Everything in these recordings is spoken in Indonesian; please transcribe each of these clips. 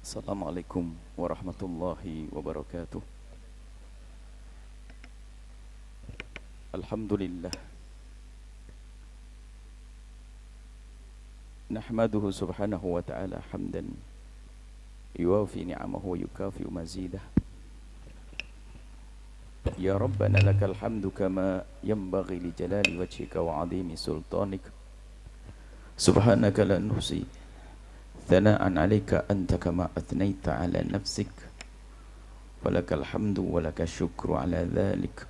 Assalamualaikum warahmatullahi wabarakatuh. Alhamdulillah. Nahmaduhu subhanahu wa ta'ala hamdan yuwafi ni'amahu wa yukafi'u mazidah. Ya Rabbana lakal hamdu kama yanbaghi li jalali wajhika wa 'azimi sultanik. Subhanaka la nuhsi thana'an 'alaika anta kama athnayta 'ala nafsik. Walakal hamdu walakal syukru 'ala dhalik.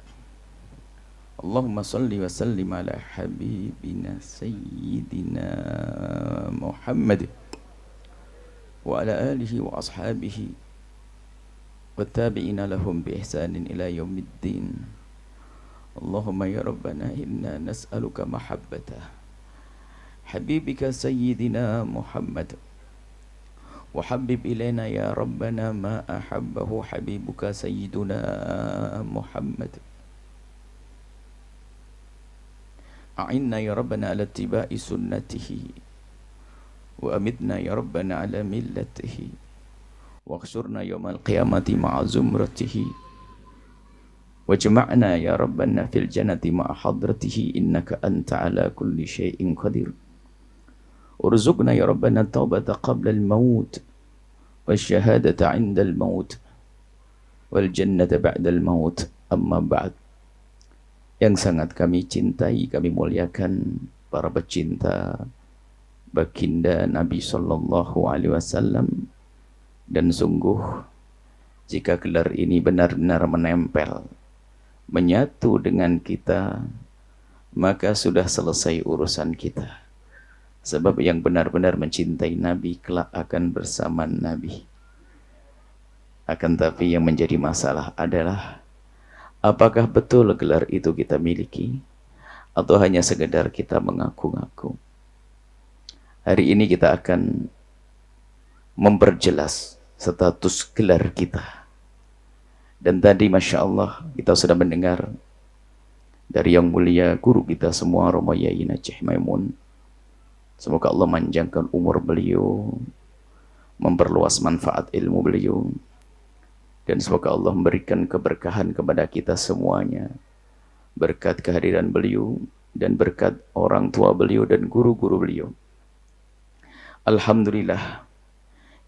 Allahumma salli wa sallim ala habibina sayyidina Muhammad wa ala alihi wa ashabihi wa tabi'ina lahum bi ihsanin ila yaumiddin. Allahumma ya Rabbana inna nas'aluka mahabbatah habibika sayyidina Muhammad wa habib ilaina ya Rabbana ma ahabbahu habibuka sayyiduna Muhammad. A'inna ya Rabbana ala tiba'i sunnatihi wa amitna ya Rabbana ala millatihi wa khsurna yawmal qiyamati ma'a zumratihi wa jama'na ya Rabbana fil jannati ma'a hadratihi innaka anta ala kulli syai'in qadir. Urzuqna ya Rabbana taubata qabla al-maut wa syahadata 'inda al-maut wal jannata ba'da al-maut. Amma ba'd. Yang sangat kami cintai, kami muliakan para pecinta baginda Nabi sallallahu alaihi wasallam, dan sungguh jika gelar ini benar-benar menempel, menyatu dengan kita, maka sudah selesai urusan kita. Sebab yang benar-benar mencintai Nabi kelak akan bersama Nabi. Akan tapi yang menjadi masalah adalah apakah betul gelar itu kita miliki atau hanya sekedar kita mengaku-ngaku. Hari ini kita akan memperjelas status gelar kita. Dan tadi Masya Allah kita sudah mendengar dari yang mulia guru kita semua, Romo Yai Najih Maimun. Semoga Allah manjangkan umur beliau, memperluas manfaat ilmu beliau, dan semoga Allah memberikan keberkahan kepada kita semuanya berkat kehadiran beliau dan berkat orang tua beliau dan guru-guru beliau. Alhamdulillah,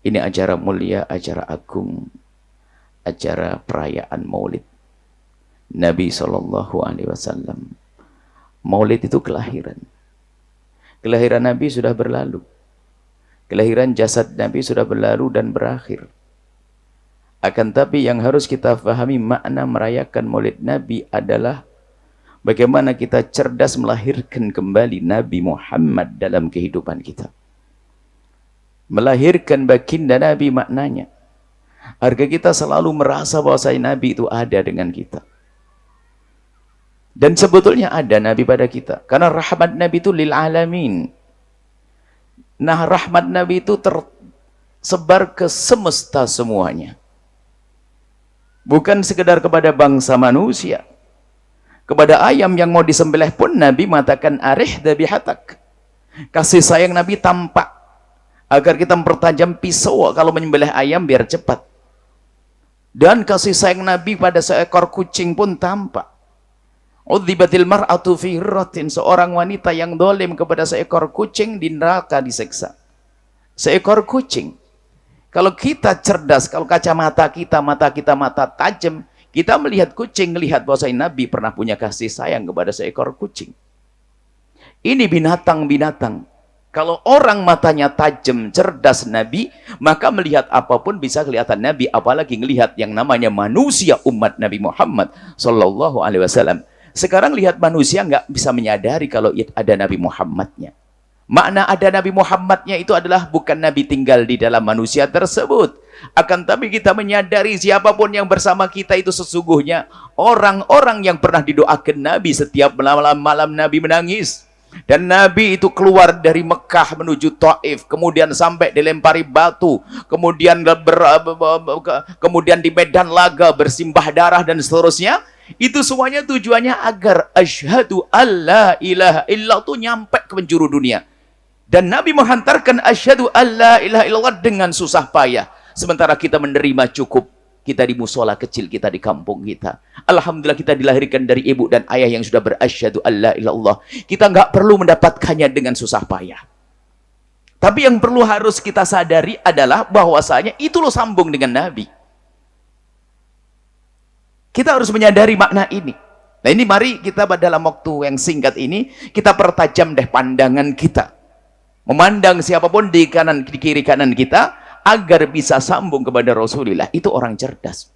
ini acara mulia, acara agung, acara perayaan Maulid Nabi sallallahu alaihi wasallam. Maulid itu kelahiran. Kelahiran Nabi sudah berlalu. Kelahiran jasad Nabi sudah berlalu dan berakhir. Akan tapi yang harus kita fahami makna merayakan Maulid Nabi adalah bagaimana kita cerdas melahirkan kembali Nabi Muhammad dalam kehidupan kita. Melahirkan baginda Nabi maknanya agar kita selalu merasa bahwa Nabi itu ada dengan kita. Dan sebetulnya ada Nabi pada kita, karena rahmat Nabi itu lil alamin. Nah, rahmat Nabi itu tersebar ke semesta semuanya. Bukan sekedar kepada bangsa manusia. Kepada ayam yang mau disembelih pun Nabi mengatakan arih dhabihatak. Kasih sayang Nabi tampak agar kita mempertajam pisau kalau menyembelih ayam biar cepat. Dan kasih sayang Nabi pada seekor kucing pun tampak. Udzibatil mar'atu fi hirratin, seorang wanita yang dolim kepada seekor kucing di neraka diseksa. Seekor kucing. Kalau kita cerdas, kalau kacamata kita mata tajam, kita melihat kucing, melihat bahwa Nabi pernah punya kasih sayang kepada seekor kucing. Ini binatang-binatang. Kalau orang matanya tajam, cerdas Nabi, maka melihat apapun bisa kelihatan Nabi, apalagi melihat yang namanya manusia umat Nabi Muhammad sallallahu alaihi wasallam. Sekarang lihat manusia nggak bisa menyadari kalau ada Nabi Muhammadnya. Makna ada Nabi Muhammadnya itu adalah bukan Nabi tinggal di dalam manusia tersebut. Akan tapi kita menyadari siapapun yang bersama kita itu sesungguhnya orang-orang yang pernah didoakan Nabi. Setiap malam Nabi menangis. Dan Nabi itu keluar dari Mekah menuju Taif, kemudian sampai dilempari batu, kemudian di medan laga bersimbah darah dan seterusnya. Itu semuanya tujuannya agar asyhadu alla ilaha illallah itu nyampe ke penjuru dunia. Dan Nabi menghantarkan asyhadu alla ilaha illallah dengan susah payah. Sementara kita menerima cukup, kita di musola kecil kita di kampung kita. Alhamdulillah kita dilahirkan dari ibu dan ayah yang sudah berasyhadu alla ilaha illallah. Kita nggak perlu mendapatkannya dengan susah payah. Tapi yang perlu harus kita sadari adalah bahwasanya itu lo sambung dengan Nabi. Kita harus menyadari makna ini. Nah ini mari kita dalam waktu yang singkat ini kita pertajam deh pandangan kita. Memandang siapapun di kiri kanan kita agar bisa sambung kepada Rasulullah. Itu orang cerdas.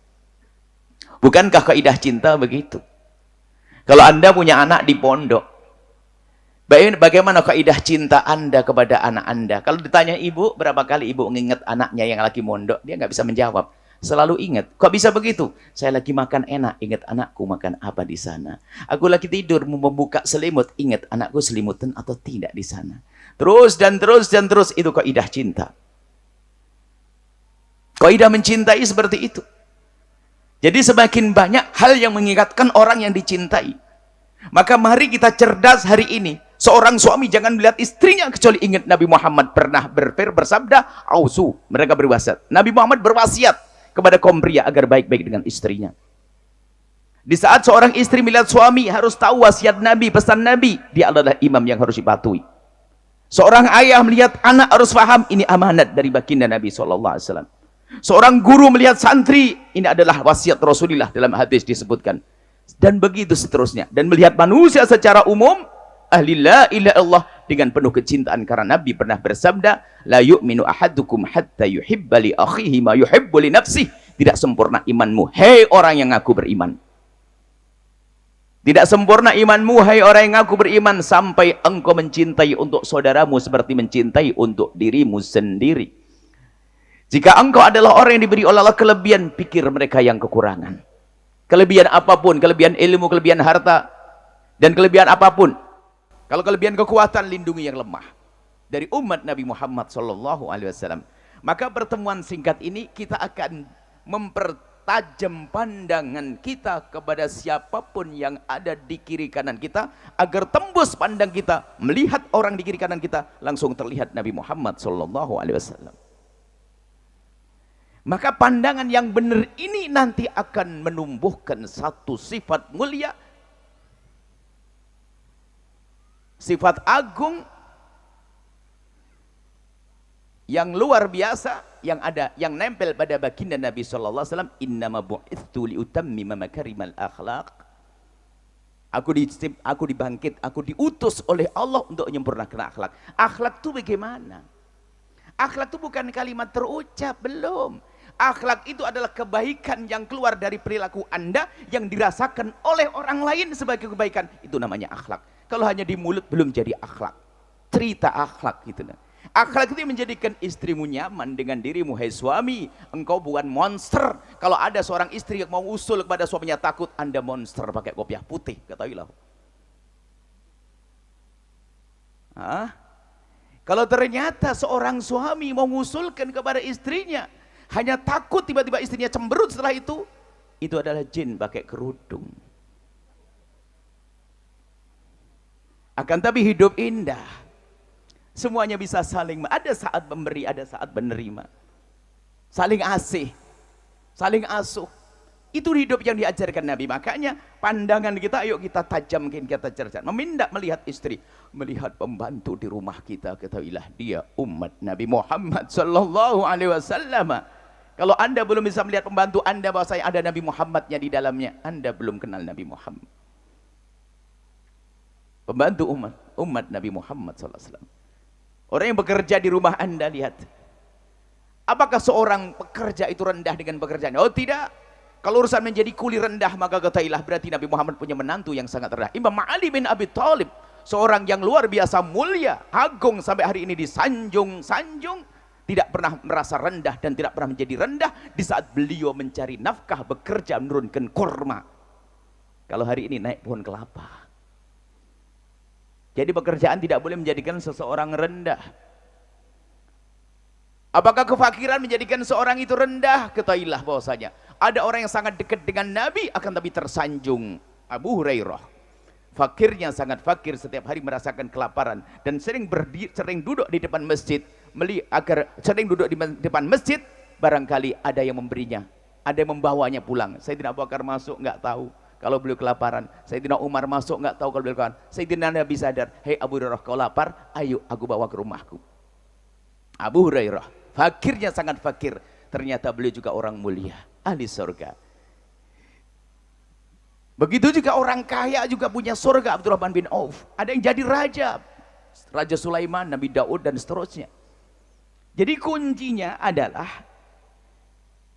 Bukankah kaidah cinta begitu? Kalau Anda punya anak di pondok, bagaimana kaidah cinta Anda kepada anak Anda? Kalau ditanya ibu, berapa kali ibu mengingat anaknya yang lagi mondok, dia nggak bisa menjawab. Selalu ingat. Kok bisa begitu? Saya lagi makan enak, ingat anakku makan apa di sana. Aku lagi tidur, mau membuka selimut, ingat anakku selimutan atau tidak di sana. Terus dan terus dan terus, itu kaidah cinta. Kaidah mencintai seperti itu. Jadi semakin banyak hal yang mengingatkan orang yang dicintai. Maka mari kita cerdas hari ini. Seorang suami jangan melihat istrinya kecuali ingat Nabi Muhammad pernah bersabda, "Ausu." Mereka berwasiat. Nabi Muhammad berwasiat kepada kaum pria agar baik-baik dengan istrinya. Di saat seorang istri melihat suami harus tahu wasiat Nabi, pesan Nabi, dia adalah imam yang harus dipatuhi. Seorang ayah melihat anak harus paham ini amanat dari baginda Nabi SAW. Seorang guru melihat santri, ini adalah wasiat Rasulullah dalam hadis disebutkan. Dan begitu seterusnya. Dan melihat manusia secara umum, ahli la ilaha illallah dengan penuh kecintaan karena Nabi pernah bersabda, la yu'minu ahadukum hatta yuhibba li akhihi ma yuhibbu li nafsihi. Tidak sempurna imanmu, hei orang yang ngaku beriman. Tidak sempurna imanmu, hai orang yang ngaku beriman, sampai engkau mencintai untuk saudaramu seperti mencintai untuk dirimu sendiri. Jika engkau adalah orang yang diberi oleh Allah kelebihan, pikir mereka yang kekurangan. Kelebihan apapun, kelebihan ilmu, kelebihan harta, dan kelebihan apapun. Kalau kelebihan kekuatan, lindungi yang lemah. Dari umat Nabi Muhammad SAW. Maka pertemuan singkat ini kita akan mempertajam pandangan kita kepada siapapun yang ada di kiri kanan kita, agar tembus pandang kita, melihat orang di kiri kanan kita, langsung terlihat Nabi Muhammad SAW. Maka pandangan yang benar ini nanti akan menumbuhkan satu sifat mulia, sifat agung yang luar biasa, yang ada, yang nempel pada baginda Nabi SAW. Innama bu'ithtu liutammima makarimal akhlaq. Aku dibangkit, aku diutus oleh Allah untuk menyempurnakan akhlak. Akhlak itu bagaimana? Akhlak itu bukan kalimat terucap, belum. Akhlak itu adalah kebaikan yang keluar dari perilaku Anda yang dirasakan oleh orang lain sebagai kebaikan. Itu namanya akhlak. Kalau hanya di mulut belum jadi akhlak. Cerita akhlak gitu. Akhlak itu menjadikan istrimu nyaman dengan dirimu. Hai suami, engkau bukan monster. Kalau ada seorang istri yang mau usul kepada suaminya, takut Anda monster pakai kopiah putih, ketahuilah. Kalau ternyata seorang suami mau mengusulkan kepada istrinya, hanya takut tiba-tiba istrinya cemberut setelah itu adalah jin pakai kerudung. Akan tapi hidup indah, semuanya bisa saling, ada saat memberi, ada saat menerima, saling asih, saling asuh. Itu hidup yang diajarkan Nabi. Makanya pandangan kita, ayo kita tajamkan, kita cerdas. Memindak melihat istri, melihat pembantu di rumah kita, ketahuilah dia umat Nabi Muhammad SAW. Kalau Anda belum bisa melihat pembantu Anda bahwa saya ada Nabi Muhammadnya di dalamnya, Anda belum kenal Nabi Muhammad. Pembantu umat Nabi Muhammad SAW. Orang yang bekerja di rumah Anda, lihat. Apakah seorang pekerja itu rendah dengan pekerjaan? Oh tidak. Kalau urusan menjadi kuli rendah, maka ketahuilah berarti Nabi Muhammad punya menantu yang sangat rendah. Imam Ali bin Abi Thalib, seorang yang luar biasa mulia, agung, sampai hari ini disanjung-sanjung, tidak pernah merasa rendah dan tidak pernah menjadi rendah di saat beliau mencari nafkah, bekerja, menurunkan kurma. Kalau hari ini naik pohon kelapa. Jadi pekerjaan tidak boleh menjadikan seseorang rendah. Apakah kefakiran menjadikan seorang itu rendah? Ketahuilah bahwasanya ada orang yang sangat dekat dengan Nabi akan tapi tersanjung. Abu Hurairah, fakirnya sangat fakir, setiap hari merasakan kelaparan dan sering duduk di depan masjid, sering duduk di depan masjid barangkali ada yang memberinya, ada yang membawanya pulang. Sayyidina Abu Bakar masuk nggak tahu kalau beliau kelaparan. Sayyidina Umar masuk nggak tahu kalau beliau kelaparan. Sayyidina Nabi sadar, hei Abu Hurairah, kau lapar, ayo aku bawa ke rumahku. Abu Hurairah, fakirnya sangat fakir, ternyata beliau juga orang mulia, ahli surga. Begitu juga orang kaya juga punya surga, Abdurrahman bin Auf. Ada yang jadi raja, Raja Sulaiman, Nabi Daud dan seterusnya. Jadi kuncinya adalah,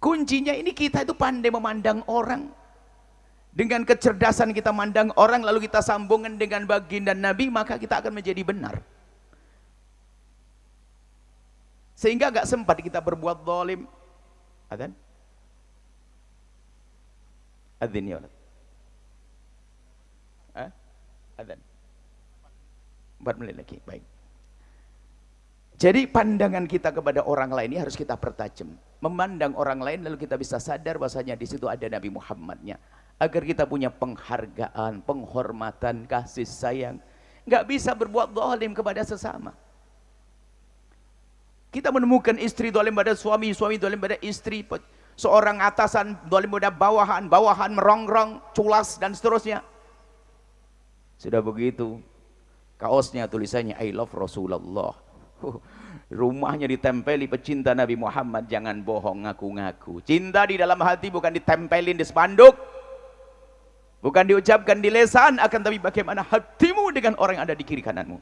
kuncinya ini kita itu pandai memandang orang. Dengan kecerdasan kita mandang orang, lalu kita sambungkan dengan baginda Nabi, maka kita akan menjadi benar. Sehingga gak sempat kita berbuat zalim. Adzan? Adzin ya Allah. Adzan. 4 menit lagi, baik. Jadi pandangan kita kepada orang lain ini harus kita pertajam. Memandang orang lain lalu kita bisa sadar bahasanya di situ ada Nabi Muhammadnya. Agar kita punya penghargaan, penghormatan, kasih sayang. Nggak bisa berbuat zalim kepada sesama. Kita menemukan istri zalim pada suami, suami zalim pada istri. Seorang atasan zalim pada bawahan, bawahan merongrong, culas dan seterusnya. Sudah begitu, kaosnya tulisannya I love Rasulullah. Rumahnya ditempeli pecinta Nabi Muhammad, jangan bohong ngaku-ngaku. Cinta di dalam hati bukan ditempelin di spanduk, bukan diucapkan di lesan, akan tapi bagaimana hatimu dengan orang yang ada di kiri kananmu.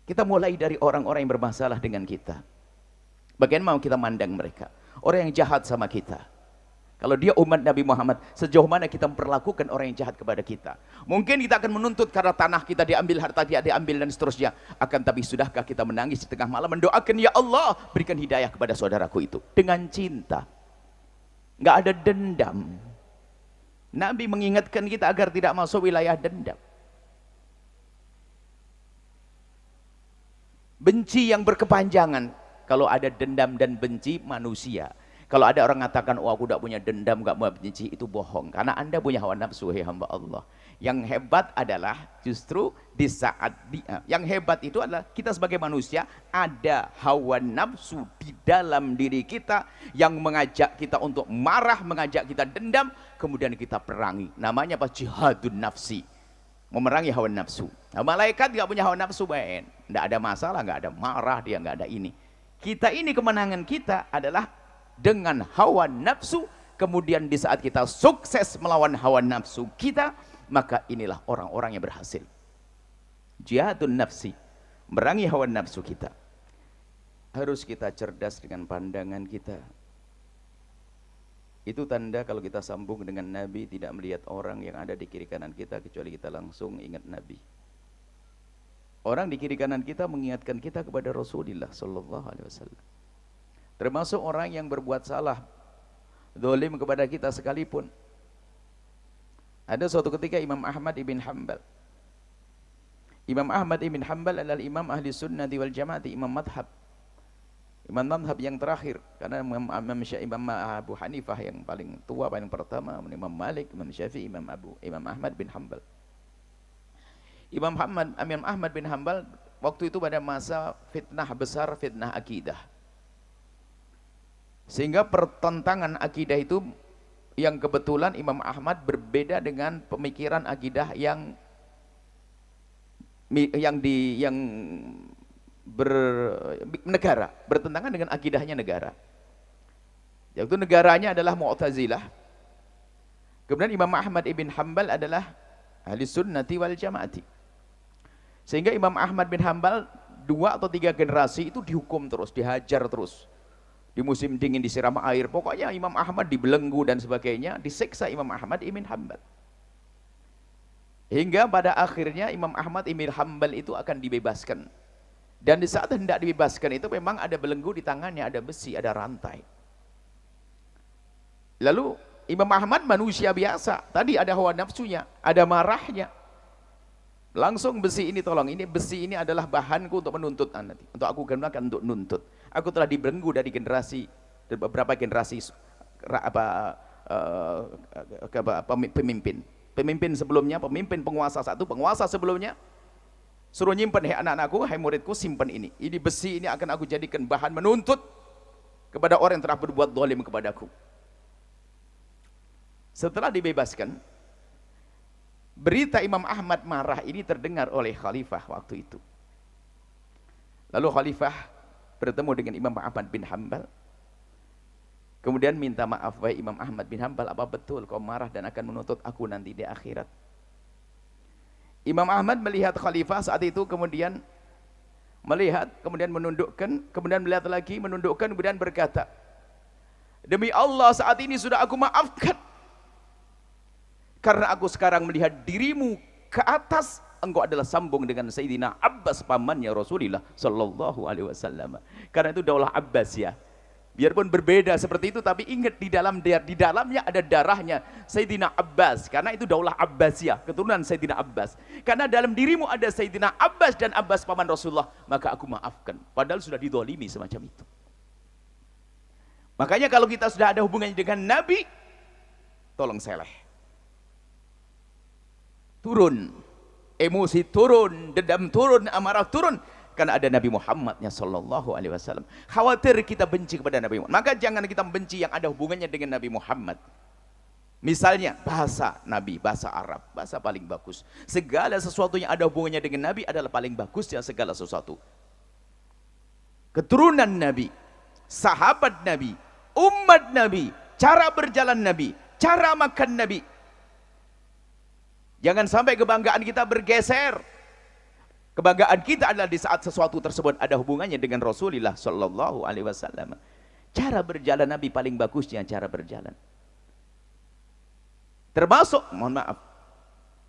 Kita mulai dari orang-orang yang bermasalah dengan kita. Bagaimana mau kita mandang mereka? Orang yang jahat sama kita. Kalau dia umat Nabi Muhammad, sejauh mana kita memperlakukan orang yang jahat kepada kita? Mungkin kita akan menuntut karena tanah kita diambil, harta dia diambil dan seterusnya. Akan tapi sudahkah kita menangis di tengah malam mendoakan, ya Allah berikan hidayah kepada saudaraku itu dengan cinta, nggak ada dendam. Nabi mengingatkan kita agar tidak masuk wilayah dendam, benci yang berkepanjangan. Kalau ada dendam dan benci manusia. Kalau ada orang mengatakan, oh aku tidak punya dendam, tidak mau benci, itu bohong. Karena Anda punya hawa nafsu, hei hamba Allah. Yang hebat adalah justru di saat yang hebat itu adalah kita sebagai manusia ada hawa nafsu di dalam diri kita yang mengajak kita untuk marah, mengajak kita dendam, kemudian kita perangi. Namanya apa? Jihadun nafsi. Memerangi hawa nafsu. Nah, malaikat tidak punya hawa nafsu, baik. Tidak ada masalah, tidak ada marah, dia tidak ada ini. Kita ini kemenangan kita adalah dengan hawa nafsu, kemudian di saat kita sukses melawan hawa nafsu kita, maka inilah orang-orang yang berhasil. Jihadun nafsi, merangi hawa nafsu kita. Harus kita cerdas dengan pandangan kita. Itu tanda kalau kita sambung dengan Nabi, tidak melihat orang yang ada di kiri kanan kita, kecuali kita langsung ingat Nabi. Orang di kiri kanan kita mengingatkan kita kepada Rasulullah Sallallahu Alaihi Wasallam. Termasuk orang yang berbuat salah, zalim kepada kita sekalipun. Ada suatu ketika Imam Ahmad ibn Hanbal. Imam Ahmad ibn Hanbal adalah imam ahli sunnati wal jamaati, imam madhab. Imam madhab yang terakhir. Karena Imam Abu Hanifah yang paling tua, paling pertama. Imam Malik, Imam Syafi'i, Imam Ahmad bin Hanbal. Imam Ahmad bin Hanbal waktu itu pada masa fitnah besar, fitnah akidah. Sehingga pertentangan akidah itu yang kebetulan Imam Ahmad berbeda dengan pemikiran akidah yang bernegara, bertentangan dengan akidahnya negara. Yaitu negaranya adalah Mu'tazilah. Kemudian Imam Ahmad ibn Hanbal adalah ahli sunnati wal jamaati. Sehingga Imam Ahmad bin Hanbal 2 atau 3 generasi itu dihukum terus, dihajar terus. Di musim dingin disiram air, pokoknya Imam Ahmad dibelenggu dan sebagainya, disiksa Imam Ahmad ibn Hanbal. Hingga pada akhirnya Imam Ahmad ibn Hanbal itu akan dibebaskan. Dan di saat hendak dibebaskan itu memang ada belenggu di tangannya, ada besi, ada rantai. Lalu Imam Ahmad manusia biasa, tadi ada hawa nafsunya, ada marahnya. Langsung besi ini, tolong, ini besi ini adalah bahanku untuk menuntut nanti, untuk aku gunakan untuk nuntut. Aku telah dibelenggu dari generasi, beberapa generasi pemimpin sebelumnya, pemimpin penguasa satu, penguasa sebelumnya Suruh nyimpen, hai anak-anakku, hai muridku, simpan ini. Ini besi ini akan aku jadikan bahan menuntut kepada orang yang telah berbuat zalim kepadaku. Setelah dibebaskan, berita Imam Ahmad marah ini terdengar oleh khalifah waktu itu. Lalu khalifah bertemu dengan Imam Ahmad bin Hanbal. Kemudian minta maaf, wahai Imam Ahmad bin Hanbal, apa betul kau marah dan akan menuntut aku nanti di akhirat? Imam Ahmad melihat khalifah saat itu, kemudian melihat, kemudian menundukkan, kemudian melihat lagi, menundukkan, kemudian berkata, demi Allah saat ini sudah aku maafkan, karena aku sekarang melihat dirimu ke atas, engkau adalah sambung dengan Sayyidina Abbas, pamannya Rasulullah Sallallahu Alaihi Wasallam. Karena itu daulah Abbasiyah. Biarpun berbeda seperti itu, tapi ingat di dalamnya ada darahnya Sayyidina Abbas, karena itu daulah Abbasiyah, keturunan Sayyidina Abbas. Karena dalam dirimu ada Sayyidina Abbas dan Abbas paman Rasulullah, maka aku maafkan. Padahal sudah didolimi semacam itu. Makanya kalau kita sudah ada hubungannya dengan Nabi, tolong seleh. Turun, emosi turun, dendam turun, amarah turun. Karena ada Nabi Muhammadnya Sallallahu Alaihi Wasallam. Khawatir kita benci kepada Nabi Muhammad, maka jangan kita benci yang ada hubungannya dengan Nabi Muhammad. Misalnya bahasa Nabi, bahasa Arab, bahasa paling bagus. Segala sesuatu yang ada hubungannya dengan Nabi adalah paling bagus ya, segala sesuatu. Keturunan Nabi, sahabat Nabi, umat Nabi, cara berjalan Nabi, cara makan Nabi. Jangan sampai kebanggaan kita bergeser. Kebanggaan kita adalah di saat sesuatu tersebut ada hubungannya dengan Rasulullah Sallallahu Alaihi Wasallam. Cara berjalan Nabi paling bagusnya cara berjalan. Termasuk, mohon maaf,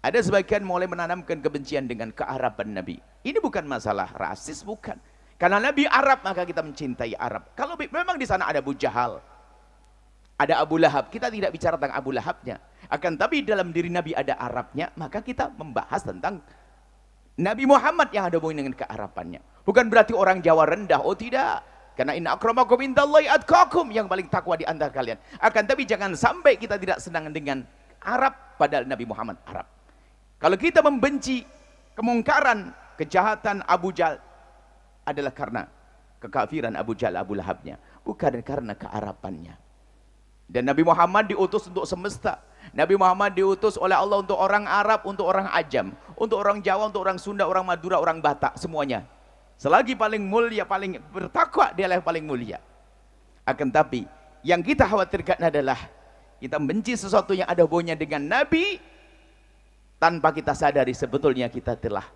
ada sebagian mulai menanamkan kebencian dengan kearaban Nabi. Ini bukan masalah rasis, bukan. Karena Nabi Arab, maka kita mencintai Arab. Kalau memang di sana ada Abu Jahal, ada Abu Lahab, kita tidak bicara tentang Abu Lahabnya. Akan tapi dalam diri Nabi ada Arabnya, maka kita membahas tentang Nabi Muhammad yang ada hubungan dengan kearapannya. Bukan berarti orang Jawa rendah, oh tidak. Karena inna akramakum indallahi atqakum, yang paling takwa di antara kalian. Akan tapi jangan sampai kita tidak senang dengan Arab, padahal Nabi Muhammad Arab. Kalau kita membenci kemungkaran, kejahatan Abu Jahal, adalah karena kekafiran Abu Jahal, Abu Lahabnya, bukan karena kearapannya. Dan Nabi Muhammad diutus untuk semesta. Nabi Muhammad diutus oleh Allah untuk orang Arab, untuk orang Ajam, untuk orang Jawa, untuk orang Sunda, orang Madura, orang Batak, semuanya. Selagi paling mulia, paling bertakwa, dialah yang paling mulia. Akan tapi yang kita khawatirkan adalah kita benci sesuatu yang ada hubungannya dengan Nabi, tanpa kita sadari sebetulnya kita telah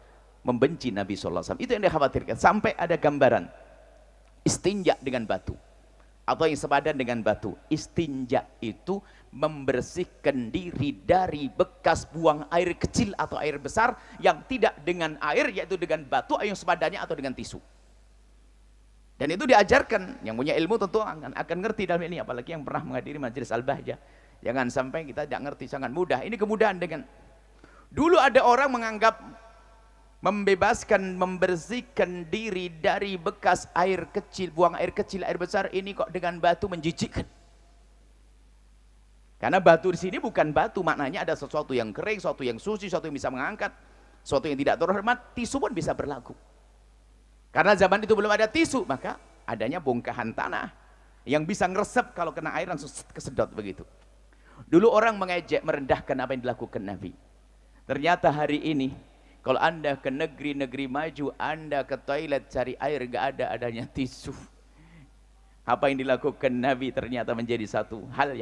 membenci Nabi SAW. Itu yang dikhawatirkan. Sampai ada gambaran istinja dengan batu, atau yang sepadan dengan batu. Istinja itu membersihkan diri dari bekas buang air kecil atau air besar yang tidak dengan air, yaitu dengan batu yang sepadannya atau dengan tisu. Dan itu diajarkan, yang punya ilmu tentu akan ngerti dalam ini, apalagi yang pernah menghadiri majelis Al-Bahjah. Jangan sampai kita tidak ngerti, sangat mudah. Ini kemudahan dengan dulu ada orang menganggap membebaskan, membersihkan diri dari bekas air kecil, buang air kecil, air besar ini kok dengan batu menjijikkan. Karena batu di sini bukan batu, maknanya ada sesuatu yang kering, sesuatu yang suci, sesuatu yang bisa mengangkat, sesuatu yang tidak terhormat. Tisu pun bisa berlaku. Karena zaman itu belum ada tisu, maka adanya bongkahan tanah yang bisa ngeresep, kalau kena air langsung kesedot begitu. Dulu orang mengejek, merendahkan apa yang dilakukan Nabi. Ternyata hari ini kalau Anda ke negeri-negeri maju, Anda ke toilet cari air, gak ada, adanya tisu. Apa yang dilakukan Nabi ternyata menjadi satu hal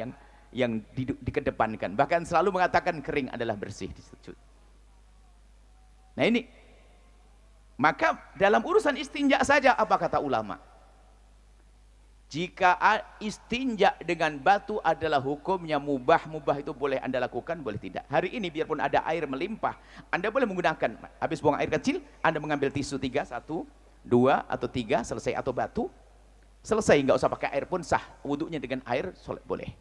yang dikedepankan. Bahkan selalu mengatakan kering adalah bersih di sujud. Nah ini, maka dalam urusan istinja saja apa kata ulama? Jika istinja dengan batu adalah hukumnya mubah, mubah itu boleh Anda lakukan, boleh tidak. Hari ini biarpun ada air melimpah, Anda boleh menggunakan, habis buang air kecil, Anda mengambil tisu 3, 1, 2 atau 3, selesai, atau batu, selesai, nggak usah pakai air pun sah, wudunya dengan air, boleh.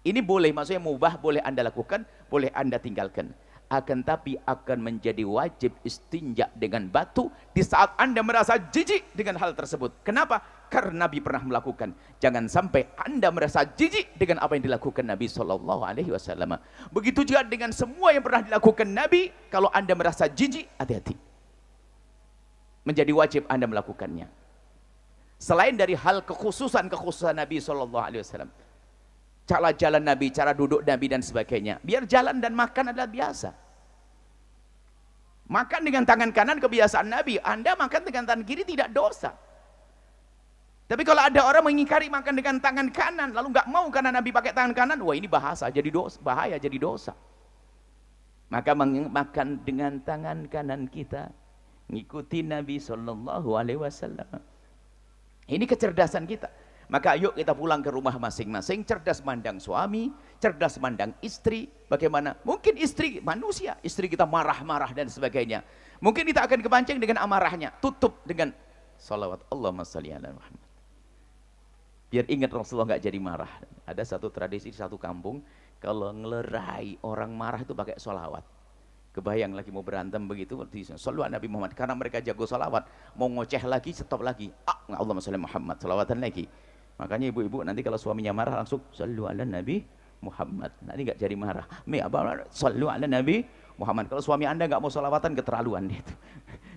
Ini boleh, maksudnya mubah, boleh Anda lakukan, boleh Anda tinggalkan. Akan tapi akan menjadi wajib istinja dengan batu di saat Anda merasa jijik dengan hal tersebut. Kenapa? Karena Nabi pernah melakukan. Jangan sampai Anda merasa jijik dengan apa yang dilakukan Nabi Shallallahu Alaihi Wasallam. Begitu juga dengan semua yang pernah dilakukan Nabi. Kalau Anda merasa jijik, hati-hati. menjadi wajib Anda melakukannya. Selain dari hal kekhususan Nabi SAW, cara jalan Nabi, cara duduk Nabi dan sebagainya, biar jalan dan makan adalah biasa. Makan dengan tangan kanan kebiasaan Nabi, Anda makan dengan tangan kiri tidak dosa. Tapi kalau ada orang mengingkari makan dengan tangan kanan, lalu nggak mau karena Nabi pakai tangan kanan, wah ini bahaya jadi dosa. Maka makan dengan tangan kanan kita, ngikuti Nabi SAW. Ini kecerdasan kita. Maka yuk kita pulang ke rumah masing-masing, cerdas mandang suami, cerdas mandang istri. Bagaimana? Mungkin istri manusia, istri kita marah-marah dan sebagainya. Mungkin kita akan kepancing dengan amarahnya, tutup dengan salawat Allahumma shalli ala Muhammad. Biar ingat Rasulullah nggak jadi marah. Ada satu tradisi di satu kampung, kalau ngelerai orang marah itu pakai sholawat. Kebayang lagi mau berantem begitu, sallu ala Nabi Muhammad. Karena mereka jago sholawat, mau ngoceh lagi, stop lagi. Allahumma sholli Muhammad, sholawatan lagi. Makanya ibu-ibu nanti kalau suaminya marah langsung sallu ala Nabi Muhammad. Nanti nggak jadi marah. Sallu ala Nabi Muhammad. Kalau suami Anda nggak mau sholawatan, keterlaluan itu.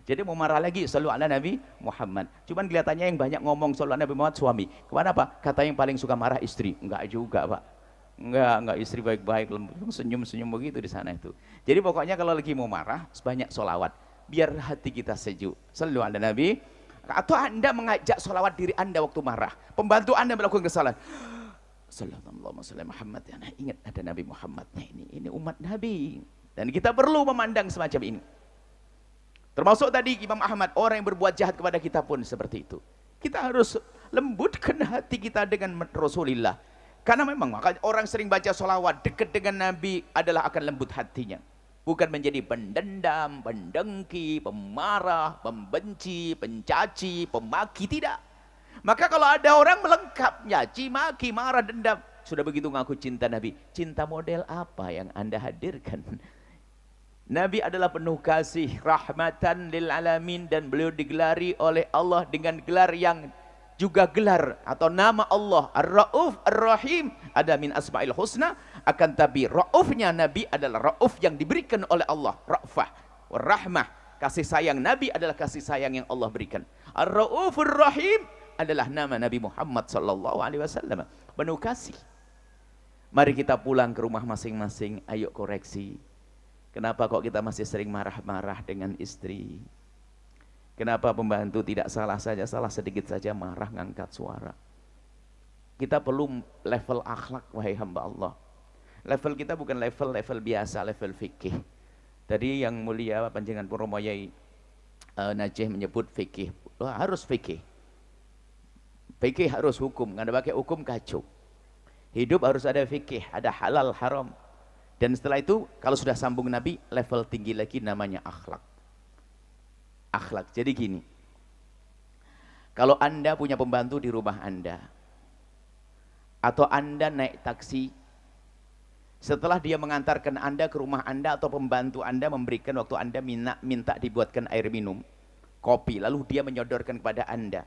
Jadi mau marah lagi, sallu ala Nabi Muhammad. Cuman kelihatannya yang banyak ngomong sallu ala Nabi Muhammad suami. Kemana Pak? Kata yang paling suka marah istri. Enggak juga Pak. Enggak istri baik-baik, senyum-senyum begitu di sana itu. Jadi pokoknya kalau lagi mau marah, sebanyak sholawat. Biar hati kita sejuk. Sallu ala Nabi. Atau Anda mengajak sholawat diri Anda waktu marah. Pembantu Anda melakukan kesalahan. Sallallahu alaihi wasallam Muhammad. Nah, ingat ada Nabi Muhammad. Nah, ini umat Nabi. Dan kita perlu memandang semacam ini. Termasuk tadi Imam Ahmad, orang yang berbuat jahat kepada kita pun seperti itu. Kita harus lembutkan hati kita dengan Rasulullah. Karena memang orang sering baca sholawat, dekat dengan Nabi adalah akan lembut hatinya. Bukan menjadi pendendam, pendengki, pemarah, pembenci, pencaci, pemaki, tidak. Maka kalau ada orang melengkap, nyaci, maki, marah, dendam, sudah begitu ngaku cinta Nabi. Cinta model apa yang Anda hadirkan? Nabi adalah penuh kasih, rahmatan lil alamin, dan beliau digelari oleh Allah dengan gelar yang juga gelar atau nama Allah Ar-Rauf Ar-Rahim ada min asma'il husna, akan tapi raufnya Nabi adalah rauf yang diberikan oleh Allah, ra'fah warahmah, kasih sayang Nabi adalah kasih sayang yang Allah berikan. Ar-Raufur Rahim adalah nama Nabi Muhammad sallallahu alaihi wasallam, penuh kasih. Mari kita pulang ke rumah masing-masing, ayo koreksi. Kenapa kok kita masih sering marah-marah dengan istri? Kenapa pembantu tidak salah saja, salah sedikit saja marah ngangkat suara? Kita perlu level akhlak, wahai hamba Allah. Level kita bukan level biasa, level fikih. Tadi yang mulia Panjenengan Purnomo Yai Najih menyebut fikih. Harus fikih. Fikih harus hukum, nggak pakai hukum kacau. Hidup harus ada fikih, ada halal haram. Dan setelah itu kalau sudah sambung Nabi, level tinggi lagi namanya akhlak. Akhlak. Jadi gini, kalau Anda punya pembantu di rumah Anda, atau Anda naik taksi, setelah dia mengantarkan Anda ke rumah Anda, atau pembantu Anda memberikan waktu Anda minta dibuatkan air minum, kopi, lalu dia menyodorkan kepada Anda.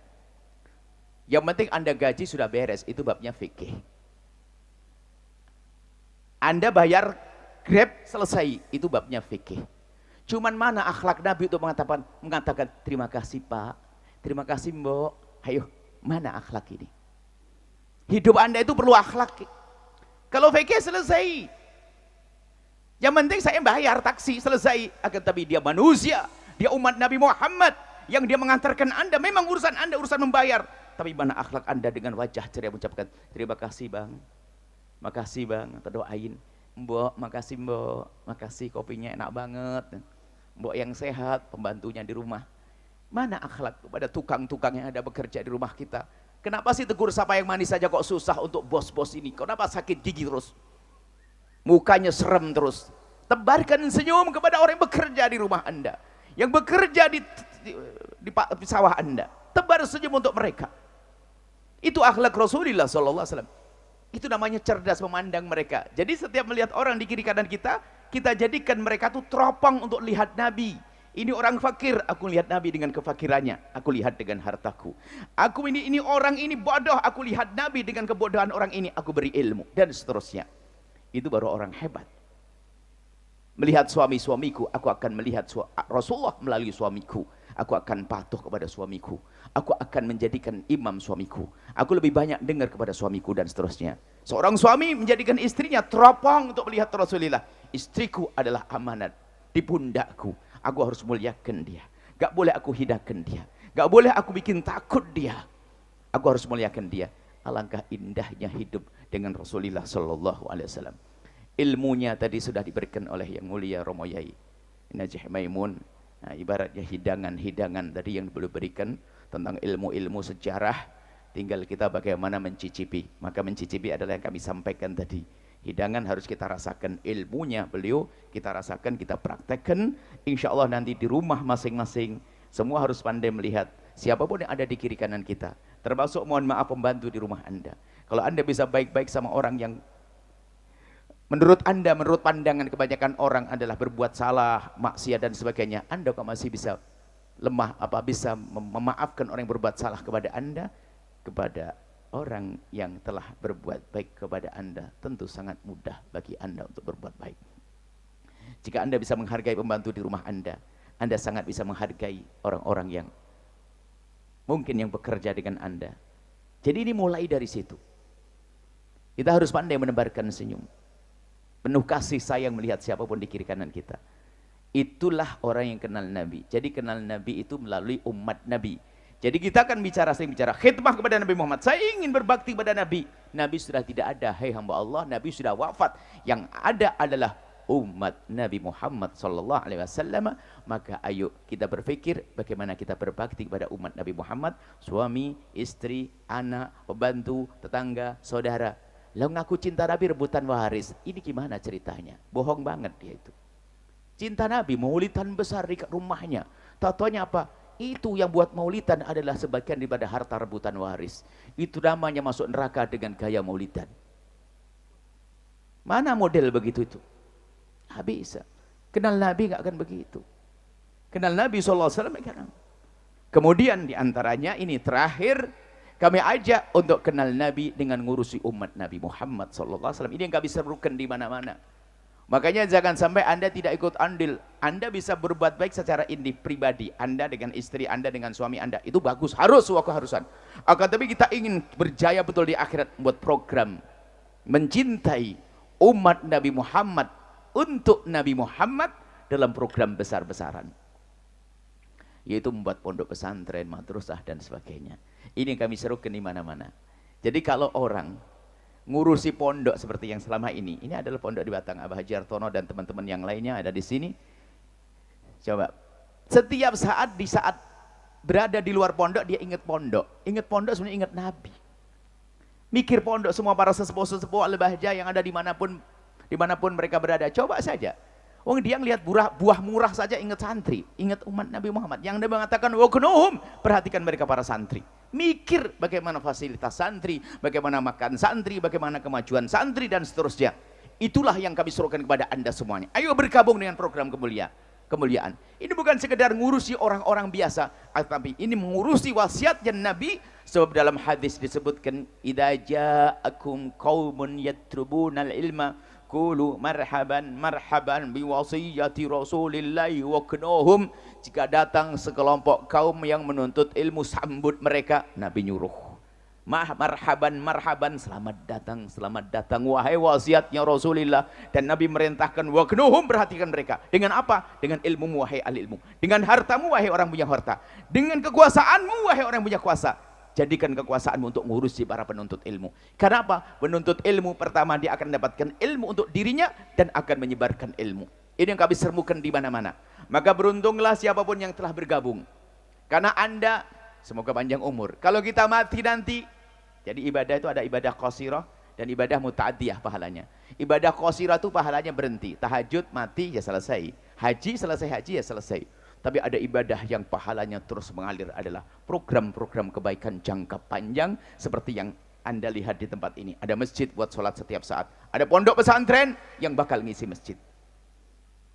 Yang penting Anda gaji sudah beres, itu babnya fikih. Anda bayar Grab selesai, itu babnya fikih. Cuman mana akhlak Nabi untuk mengatakan terima kasih Pak, terima kasih Mbok, ayo mana akhlak ini? Hidup Anda itu perlu akhlak. Kalau fikih selesai, yang penting saya bayar taksi selesai. Akan tapi dia manusia, dia umat Nabi Muhammad, yang dia mengantarkan Anda, memang urusan Anda urusan membayar. Tapi mana akhlak Anda dengan wajah ceria mengucapkan terima kasih Bang, makasih Bang, atau doain Mbok, makasih Mbok, makasih kopinya enak banget, Mbok yang sehat, pembantunya di rumah. Mana akhlak kepada tukang-tukang yang ada bekerja di rumah kita? Kenapa sih tegur sapa yang manis saja kok susah untuk bos-bos ini? Kenapa sakit gigi terus? Mukanya serem terus. Tebarkan senyum kepada orang yang bekerja di rumah Anda, yang bekerja di sawah Anda. Tebar senyum untuk mereka. Itu akhlak Rasulullah SAW. Itu namanya cerdas memandang mereka. Jadi setiap melihat orang di kiri kanan kita, kita jadikan mereka tuh teropong untuk lihat Nabi. Ini orang fakir, aku lihat Nabi dengan kefakirannya, aku lihat dengan hartaku. Aku ini orang ini bodoh, aku lihat Nabi dengan kebodohan orang ini, aku beri ilmu, dan seterusnya. Itu baru orang hebat. Melihat suami-suamiku, aku akan melihat Rasulullah melalui suamiku. Aku akan patuh kepada suamiku. Aku akan menjadikan imam suamiku. Aku lebih banyak dengar kepada suamiku dan seterusnya. Seorang suami menjadikan istrinya teropong untuk melihat Rasulullah. Istriku adalah amanat di pundakku. Aku harus muliakan dia. Gak boleh aku hinakan dia. Gak boleh aku bikin takut dia. Aku harus muliakan dia. Alangkah indahnya hidup dengan Rasulullah Sallallahu Alaihi Wasallam. Ilmunya tadi sudah diberikan oleh Yang Mulia Romo Yai Najih Maimun. Nah, ibaratnya hidangan-hidangan tadi yang boleh berikan tentang ilmu-ilmu sejarah. Tinggal kita bagaimana mencicipi. Maka mencicipi adalah yang kami sampaikan tadi. Hidangan harus kita rasakan, ilmunya beliau kita rasakan, kita praktekkan. Insya Allah nanti di rumah masing-masing semua harus pandai melihat siapapun yang ada di kiri kanan kita. Termasuk mohon maaf pembantu di rumah Anda. Kalau Anda bisa baik-baik sama orang yang menurut Anda, menurut pandangan kebanyakan orang adalah berbuat salah, maksiat dan sebagainya, Anda kok masih bisa lemah, bisa memaafkan orang yang berbuat salah kepada Anda, kepada orang yang telah berbuat baik kepada Anda, tentu sangat mudah bagi Anda untuk berbuat baik. Jika Anda bisa menghargai pembantu di rumah Anda sangat bisa menghargai orang-orang yang mungkin yang bekerja dengan Anda. Jadi ini mulai dari situ. Kita harus pandai menebarkan senyum. Penuh kasih sayang melihat siapapun di kiri kanan kita. Itulah orang yang kenal Nabi. Jadi kenal Nabi itu melalui umat Nabi. Jadi kita akan sering bicara khidmah kepada Nabi Muhammad. Saya ingin berbakti pada Nabi. Nabi sudah tidak ada, hai hamba Allah. Nabi sudah wafat. Yang ada adalah umat Nabi Muhammad Sallallahu Alaihi Wasallam. Maka ayo kita berpikir bagaimana kita berbakti kepada umat Nabi Muhammad. Suami, istri, anak, pembantu, tetangga, saudara. Lalu ngaku cinta Nabi rebutan waris. Ini gimana ceritanya? Bohong banget dia itu. Cinta Nabi, maulidan besar di rumahnya. Tatonya apa? Itu yang buat maulidan adalah sebagian daripada harta rebutan waris. Itu namanya masuk neraka dengan gaya maulidan. Mana model begitu itu? Nggak bisa. Kenal Nabi nggak akan begitu. Kenal Nabi SAW kan. Kemudian diantaranya ini terakhir kami ajak untuk kenal Nabi dengan ngurusi umat Nabi Muhammad SAW. Ini yang kami serukan di mana-mana. Makanya jangan sampai Anda tidak ikut andil. Anda bisa berbuat baik secara pribadi. Anda dengan istri Anda, dengan suami Anda. Itu bagus, harus, keharusan. Akan tapi kita ingin berjaya betul di akhirat. Buat program mencintai umat Nabi Muhammad untuk Nabi Muhammad dalam program besar-besaran. Yaitu membuat pondok pesantren, madrasah dan sebagainya. Ini yang kami serukan di mana-mana. Jadi kalau orang ngurusi pondok seperti yang selama ini adalah pondok di Batang, Abah Haji Hartono dan teman-teman yang lainnya ada di sini. Coba, setiap saat di saat berada di luar pondok dia ingat pondok sebenarnya ingat Nabi. Mikir pondok semua para sesepuh-sesepuh Al-Bahjah yang ada dimanapun mereka berada. Coba saja. Wong dia ngelihat buah murah saja ingat santri, ingat umat Nabi Muhammad. Yang Nabi mengatakan wakunuhum, perhatikan mereka para santri. Mikir bagaimana fasilitas santri, bagaimana makan santri, bagaimana kemajuan santri dan seterusnya. Itulah yang kami suruhkan kepada Anda semuanya. Ayo bergabung dengan program kemuliaan. Ini bukan sekedar ngurusi orang-orang biasa, tapi ini mengurusi wasiatnya Nabi. Sebab dalam hadis disebutkan idza ja'akum qaumun yatrubunal ilma qulu marhaban biwasiyati Rasulillahi wa kunuhum. Jika datang sekelompok kaum yang menuntut ilmu, sambut mereka. Nabi nyuruh marhaban, selamat datang wahai wasiatnya Rasulullah. Dan Nabi merintahkan wa kunuhum, perhatikan mereka. Dengan apa? Dengan ilmu wahai ahli ilmu. Dengan hartamu wahai orang punya harta. Dengan kekuasaanmu wahai orang punya kuasa. Jadikan kekuasaanmu untuk mengurusi para penuntut ilmu. Karena apa? Penuntut ilmu pertama dia akan mendapatkan ilmu untuk dirinya dan akan menyebarkan ilmu. Ini yang kami serukan di mana-mana. Maka beruntunglah siapapun yang telah bergabung. Karena Anda semoga panjang umur. Kalau kita mati nanti, jadi ibadah itu ada ibadah qasirah dan ibadah muta'adiyah pahalanya. Ibadah qasirah itu pahalanya berhenti. Tahajud mati ya selesai. Haji selesai haji ya selesai. Tapi ada ibadah yang pahalanya terus mengalir adalah program-program kebaikan jangka panjang seperti yang Anda lihat di tempat ini. Ada masjid buat sholat setiap saat. Ada pondok pesantren yang bakal ngisi masjid.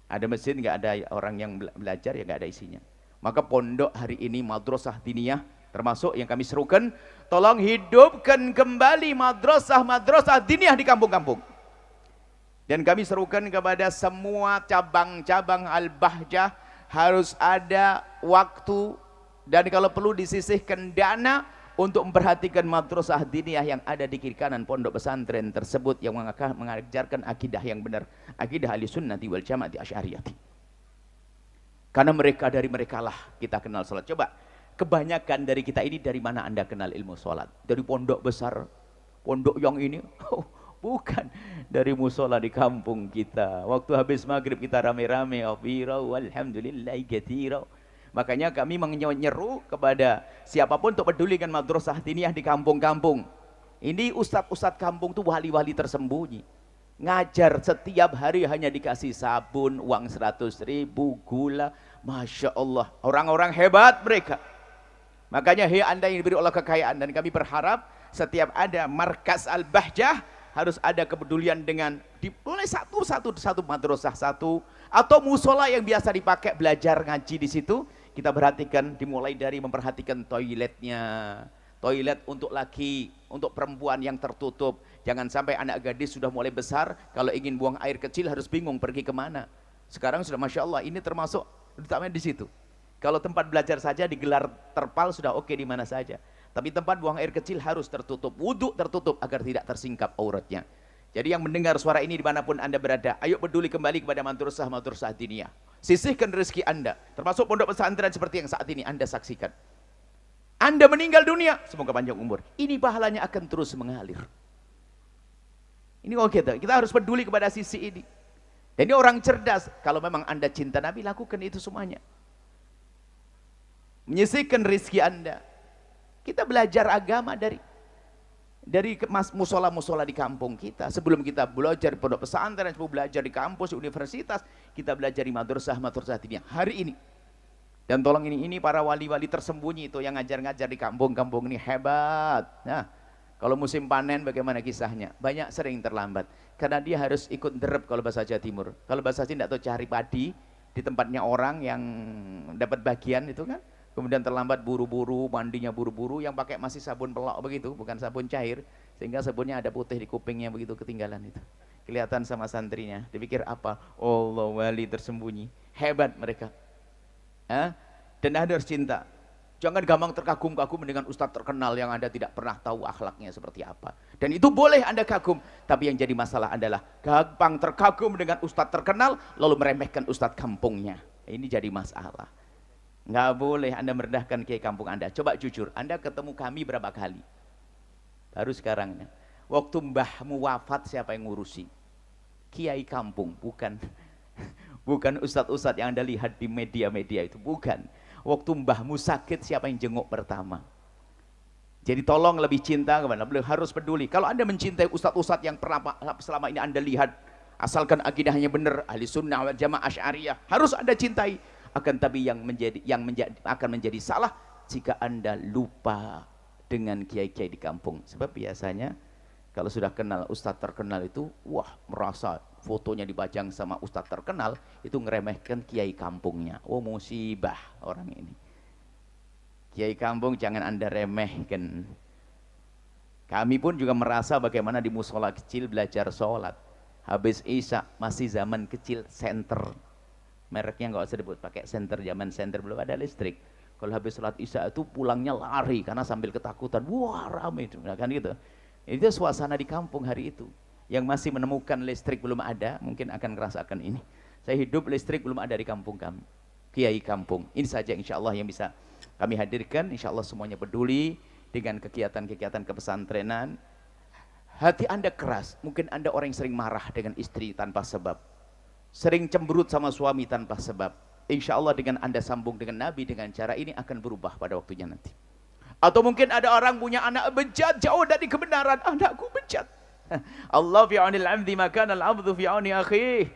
Ada masjid nggak ada orang yang belajar ya nggak ada isinya. Maka pondok hari ini madrasah diniyah termasuk yang kami serukan, tolong hidupkan kembali madrasah diniyah di kampung-kampung. Dan kami serukan kepada semua cabang-cabang Al-Bahjah harus ada waktu, dan kalau perlu disisihkan dana untuk memperhatikan madrasah diniyah yang ada di kiri kanan pondok pesantren tersebut yang mengajarkan akidah yang benar, akidah ahli sunnati wal jamaati asy'ariyati. Karena dari mereka lah kita kenal sholat. Coba, kebanyakan dari kita ini dari mana Anda kenal ilmu sholat? Dari pondok besar, pondok yang ini? Oh, bukan, dari musola di kampung kita. Waktu habis maghrib kita rame-rame, alhamdulillahi katsira. Makanya kami menyeru kepada siapapun untuk peduli dengan madrasah diniyah di kampung-kampung. Ini ustadz-ustadz kampung tuh wali-wali tersembunyi. Ngajar setiap hari hanya dikasih sabun, uang 100.000, gula. Masya Allah, orang-orang hebat mereka. Makanya hei Anda yang diberi Allah kekayaan, dan kami berharap setiap ada markas Al-Bahjah harus ada kepedulian dengan mulai satu madrasah satu atau musola yang biasa dipakai belajar ngaji di situ. Kita perhatikan dimulai dari memperhatikan toiletnya, toilet untuk laki, untuk perempuan yang tertutup. Jangan sampai anak gadis sudah mulai besar, kalau ingin buang air kecil harus bingung pergi kemana. Sekarang sudah Masya Allah, ini termasuk utamanya di situ. Kalau tempat belajar saja digelar terpal sudah oke di mana saja. Tapi tempat buang air kecil harus tertutup, wudhu tertutup agar tidak tersingkap auratnya. Jadi yang mendengar suara ini dimanapun Anda berada, ayo peduli kembali kepada madrasah diniyah. Sisihkan rezeki Anda, termasuk pondok pesantren seperti yang saat ini Anda saksikan. Anda meninggal dunia, semoga panjang umur. Ini pahalanya akan terus mengalir. Ini kita harus peduli kepada sisi ini. Dan ini orang cerdas, kalau memang Anda cinta Nabi, lakukan itu semuanya. Menyisihkan rezeki Anda. Kita belajar agama dari musola-musola di kampung kita. Sebelum kita belajar di pondok pesantren, sebelum belajar di kampus, di universitas, kita belajar di madrasah diniyah hari ini. Dan tolong ini para wali-wali tersembunyi itu yang ngajar-ngajar di kampung-kampung ini hebat. Nah, kalau musim panen bagaimana kisahnya? Banyak sering terlambat karena dia harus ikut derep kalau bahasa Jawa Timur. Kalau bahasa Sini tidak tahu cari padi di tempatnya orang yang dapat bagian itu kan. Kemudian terlambat buru-buru, mandinya buru-buru, yang pakai masih sabun pelok begitu, bukan sabun cair, sehingga sabunnya ada putih di kupingnya begitu, ketinggalan itu. Kelihatan sama santrinya, dipikir apa? Allah, wali tersembunyi, hebat mereka. Dan Anda harus cinta. Jangan gampang terkagum-kagum dengan ustadz terkenal yang Anda tidak pernah tahu akhlaknya seperti apa. Dan itu boleh Anda kagum, tapi yang jadi masalah adalah gampang terkagum dengan ustadz terkenal, lalu meremehkan ustadz kampungnya. Ini jadi masalah. Nggak boleh Anda merendahkan kiai kampung Anda. Coba jujur, Anda ketemu kami berapa kali? Baru sekarang. Waktu mbahmu wafat siapa yang ngurusi? Kiai kampung, bukan ustadz-ustadz yang Anda lihat di media-media itu, bukan. Waktu mbahmu sakit siapa yang jenguk pertama? Jadi tolong lebih cinta kepada, harus peduli. Kalau Anda mencintai ustadz-ustadz yang selama ini Anda lihat, asalkan akidahnya benar, ahli sunnah wal jamaah asy'ariyah, harus Anda cintai. Akan tapi akan menjadi salah jika Anda lupa dengan kiai-kiai di kampung. Sebab biasanya kalau sudah kenal ustadz terkenal itu, wah, merasa fotonya dipajang sama ustadz terkenal, itu ngeremehkan kiai kampungnya. Oh, musibah orang ini. Kiai kampung jangan Anda remehkan. Kami pun juga merasa bagaimana di musola kecil belajar sholat. Habis isya masih zaman kecil senter. Mereknya nggak usah disebut, pakai senter, zaman senter belum ada listrik. Kalau habis sholat isya itu pulangnya lari karena sambil ketakutan, wah rame itu, kan gitu. Itu suasana di kampung hari itu. Yang masih menemukan listrik belum ada, mungkin akan merasakan ini. Saya hidup listrik belum ada di kampung kami, kiai kampung. Ini saja insya Allah yang bisa kami hadirkan. Insya Allah semuanya peduli dengan kegiatan-kegiatan kepesantrenan. Hati Anda keras, mungkin Anda orang yang sering marah dengan istri tanpa sebab. Sering cemberut sama suami tanpa sebab. Insya Allah dengan Anda sambung dengan Nabi dengan cara ini akan berubah pada waktunya nanti. Atau mungkin ada orang punya anak bejat, jauh dari kebenaran, anakku bejat. Allah fi aunil 'abdi maka al-'abdu fi auni akhihi.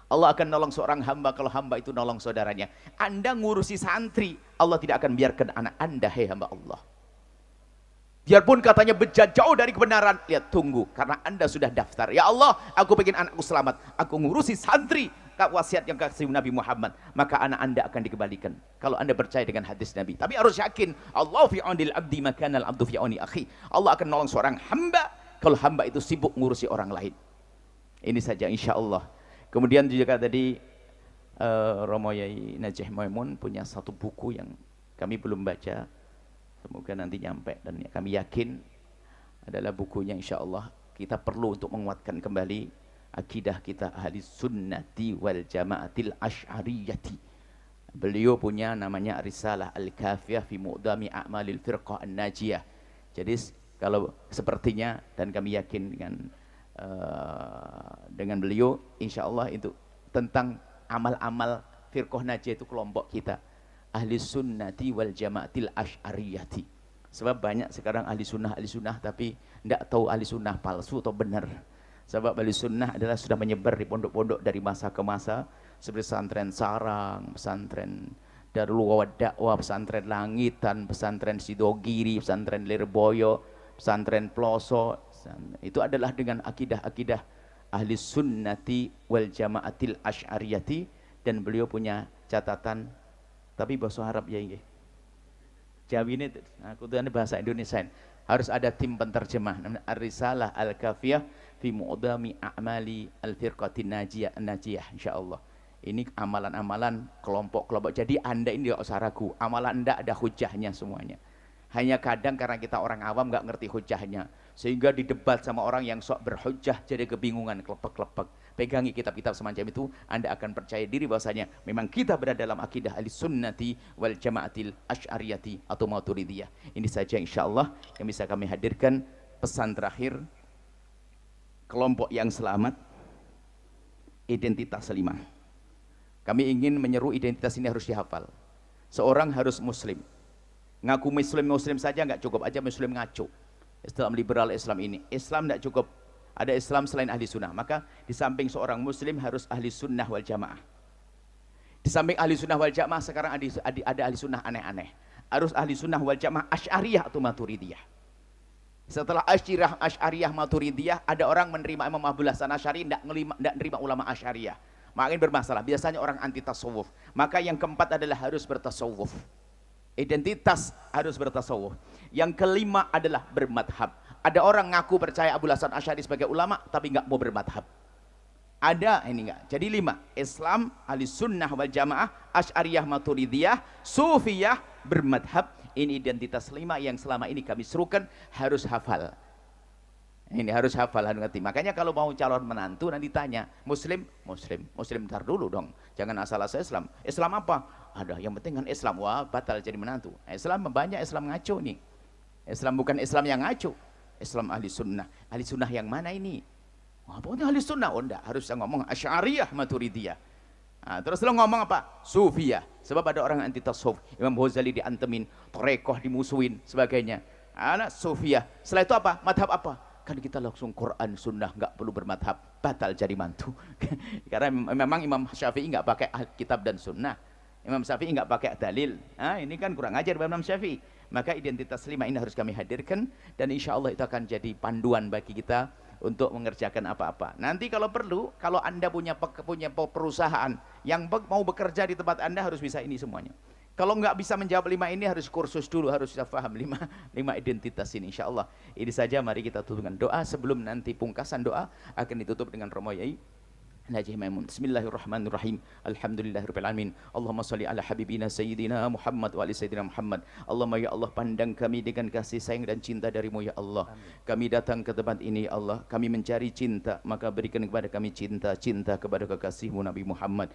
Allah akan nolong seorang hamba kalau hamba itu nolong saudaranya. Anda ngurusi santri, Allah tidak akan biarkan anak Anda, hei hamba Allah. Biarpun katanya bejat jauh dari kebenaran, lihat tunggu, karena Anda sudah daftar. Ya Allah, aku pengen anakku selamat, aku ngurusi santri, wasiat yang kasih Nabi Muhammad, maka anak Anda akan dikembalikan. Kalau Anda percaya dengan hadis Nabi. Tapi harus yakin, Allah fi aunil 'abdi maka al-'abdu fi auni akhi. Allah akan nolong seorang hamba kalau hamba itu sibuk ngurusi orang lain. Ini saja insya Allah. Kemudian juga tadi Romo Yai Najih Maimun punya satu buku yang kami belum baca, semoga nanti nyampe, dan kami yakin adalah bukunya insya Allah kita perlu untuk menguatkan kembali akidah kita ahli sunnati wal jamaatil asy'ariyati. Beliau punya namanya Risalah Al-Kafiyah fi Mu'dami A'malil Firqah An-Najiyah. Jadi kalau sepertinya, dan kami yakin dengan beliau insya Allah itu tentang amal-amal firqah najiyah, itu kelompok kita ahli sunnati wal jamaatil asy'ariyati. Sebab banyak sekarang ahli sunnah tapi tidak tahu ahli sunnah palsu atau benar. Sebab ahli sunnah adalah sudah menyebar di pondok-pondok dari masa ke masa, seperti pesantren Sarang, pesantren Darul Dakwah, pesantren Langitan, pesantren Sidogiri, pesantren Lirboyo, pesantren Ploso. Itu adalah dengan akidah-akidah ahli sunnati wal jamaatil asy'ariyati. Dan beliau punya catatan, tapi bahasa Arab ya ini Jawi ini, aku tuh bahasa Indonesia, harus ada tim penterjemah namanya Ar-Risalah Al-Kafiyah fi Mu'dami A'mali Al-Firqatin Najiyah insyaallah. Ini amalan-amalan kelompok-kelompok. Jadi Anda ini tidak usah ragu, amalan Anda ada hujahnya semuanya. Hanya kadang karena kita orang awam nggak ngerti hujahnya, sehingga didebat sama orang yang sok berhujah jadi kebingungan, klepek-klepek. Pegangi kitab-kitab semacam itu, Anda akan percaya diri bahwasanya memang kita berada dalam akidah ahli sunnati wal jamaatil asy'ariyati atau maturidiyah. Ini saja insya Allah yang bisa kami hadirkan. Pesan terakhir, kelompok yang selamat, identitas 5. Kami ingin menyeru identitas ini harus dihafal. Seorang harus muslim. Ngaku muslim saja nggak cukup, aja muslim ngaco. Islam liberal Islam ini, Islam tidak cukup, ada Islam selain ahli sunnah. Maka di samping seorang muslim harus ahli sunnah wal jamaah. Di samping ahli sunnah wal jamaah sekarang ada ahli sunnah aneh-aneh. Harus ahli sunnah wal jamaah asy'ariyah atau maturidiyah. Setelah asy'ariyah maturidiyah, ada orang menerima Imam Abdul Hasan Asy'ari, tidak menerima ulama asy'ariyah, makin bermasalah. Biasanya orang anti tasawuf. Maka yang keempat adalah harus bertasawuf. Identitas harus bertasawuf. Yang kelima adalah bermadhab. Ada orang ngaku percaya Abdul Hasan Asy'ari sebagai ulama tapi nggak mau bermadhab. Ada ini enggak. Jadi 5, Islam, ahli sunnah wal jamaah, asy'ariyah maturidiyah, sufiyah, bermadhab. Ini identitas 5 yang selama ini kami serukan, harus hafal. Ini harus hafal, harus ngerti. Makanya kalau mau calon menantu nanti tanya, muslim ntar dulu dong, jangan asal-asal Islam. Islam apa? Ada, yang penting kan Islam. Wah, batal jadi menantu. Islam banyak, Islam ngaco nih. Islam bukan Islam yang ngaco, Islam ahli sunnah. Ahli sunnah yang mana ini? Wah, pokoknya ahli sunnah. Oh enggak, harus ngomong asy'ariyah maturidiyah. Nah, terus lo ngomong apa? Sufiyah. Sebab ada orang anti tasawuf, Imam Ghazali diantemin, Torekoh dimusuhin, sebagainya. Anak Sufiyah. Setelah itu apa? Madhab apa? Kan kita langsung Quran sunnah, nggak perlu bermadhab, batal jadi mantu. Karena memang Imam Syafi'i nggak pakai kitab dan sunnah, Imam Syafi'i nggak pakai dalil. Ini kan kurang ajar Imam Syafi'i. Maka identitas 5 ini harus kami hadirkan, dan insya Allah itu akan jadi panduan bagi kita untuk mengerjakan apa-apa. Nanti kalau perlu, kalau Anda punya perusahaan yang mau bekerja di tempat Anda, harus bisa ini semuanya. Kalau nggak bisa menjawab 5 ini, harus kursus dulu, harus bisa paham 5 identitas ini insya Allah. Ini saja, mari kita tutup dengan doa. Sebelum nanti pungkasan doa akan ditutup dengan Romo Yai Najih Maimun. Bismillahirrahmanirrahim. Alhamdulillahirabbil alamin. Allahumma shalli ala habibina sayyidina Muhammad wa ali sayyidina Muhammad. Allahumma ya Allah, pandang kami dengan kasih sayang dan cinta darimu ya Allah. Amin. Kami datang ke tempat ini ya Allah, kami mencari cinta, maka berikan kepada kami cinta kepada kekasihmu Nabi Muhammad.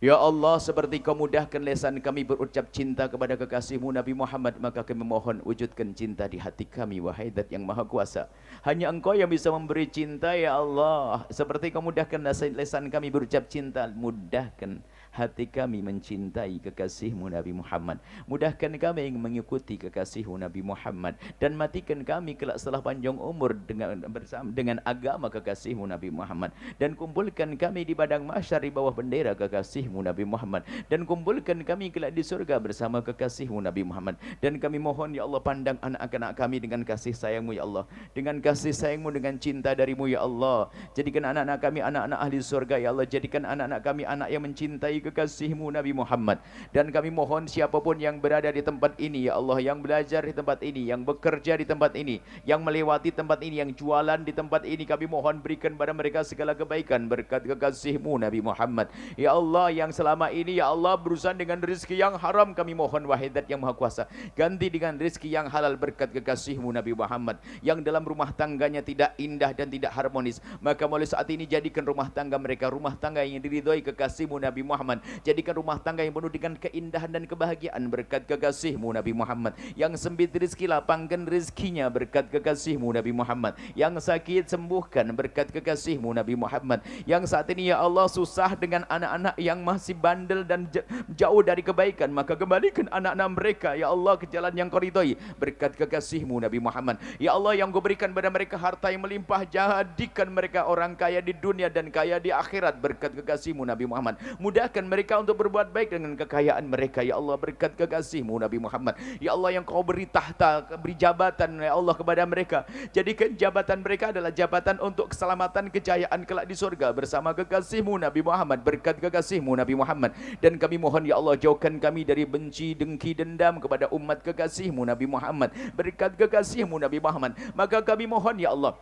Ya Allah, seperti kau mudahkan lisan kami berucap cinta kepada kekasihmu Nabi Muhammad, maka kami mohon wujudkan cinta di hati kami, wahai Zat yang Maha Kuasa. Hanya Engkau yang bisa memberi cinta ya Allah. Seperti kau mudahkan lisan kami berucap cinta, mudahkan hati kami mencintai kekasihmu Nabi Muhammad. Mudahkan kami mengikuti kekasihmu Nabi Muhammad, dan matikan kami kelak setelah panjang umur dengan agama kekasihmu Nabi Muhammad, dan kumpulkan kami di padang mahsyar di bawah bendera kekasihmu Nabi Muhammad, dan kumpulkan kami kelak di surga bersama kekasihmu Nabi Muhammad. Dan kami mohon ya Allah, pandang anak-anak kami dengan kasih sayangmu ya Allah, dengan kasih sayangmu, dengan cinta darimu ya Allah. Jadikan anak-anak kami anak-anak ahli surga ya Allah. Jadikan anak-anak kami anak yang mencintai kekasih-Mu Nabi Muhammad. Dan kami mohon siapapun yang berada di tempat ini ya Allah, yang belajar di tempat ini, yang bekerja di tempat ini, yang melewati tempat ini, yang jualan di tempat ini, kami mohon berikan pada mereka segala kebaikan berkat kekasih-Mu Nabi Muhammad. Ya Allah, yang selama ini ya Allah berurusan dengan rezeki yang haram, kami mohon Wahidat yang Maha Kuasa ganti dengan rezeki yang halal berkat kekasih-Mu Nabi Muhammad. Yang dalam rumah tangganya tidak indah dan tidak harmonis, maka mulai saat ini jadikan rumah tangga mereka rumah tangga yang diridhoi kekasih-Mu Nabi Muhammad. Jadikan rumah tangga yang penuh dengan keindahan dan kebahagiaan berkat kekasih-Mu Nabi Muhammad. Yang sempit rezeki, lapangkan rezekinya berkat kekasih-Mu Nabi Muhammad. Yang sakit, sembuhkan berkat kekasih-Mu Nabi Muhammad. Yang saat ini ya Allah susah dengan anak-anak yang masih bandel dan jauh dari kebaikan, maka kembalikan anak-anak mereka ya Allah ke jalan yang Kau ridhoi berkat kekasih-Mu Nabi Muhammad. Ya Allah, yang Kau berikan pada mereka harta yang melimpah, jadikan mereka orang kaya di dunia dan kaya di akhirat berkat kekasih-Mu Nabi Muhammad. Mudahkan mereka untuk berbuat baik dengan kekayaan mereka ya Allah berkat kekasih-Mu Nabi Muhammad. Ya Allah, yang Kau beri tahta, beri jabatan ya Allah kepada mereka, jadikan jabatan mereka adalah jabatan untuk keselamatan kejayaan kelak di surga bersama kekasih-Mu Nabi Muhammad berkat kekasih-Mu Nabi Muhammad. Dan kami mohon ya Allah, jauhkan kami dari benci, dengki, dendam kepada umat kekasih-Mu Nabi Muhammad berkat kekasih-Mu Nabi Muhammad. Maka kami mohon ya Allah,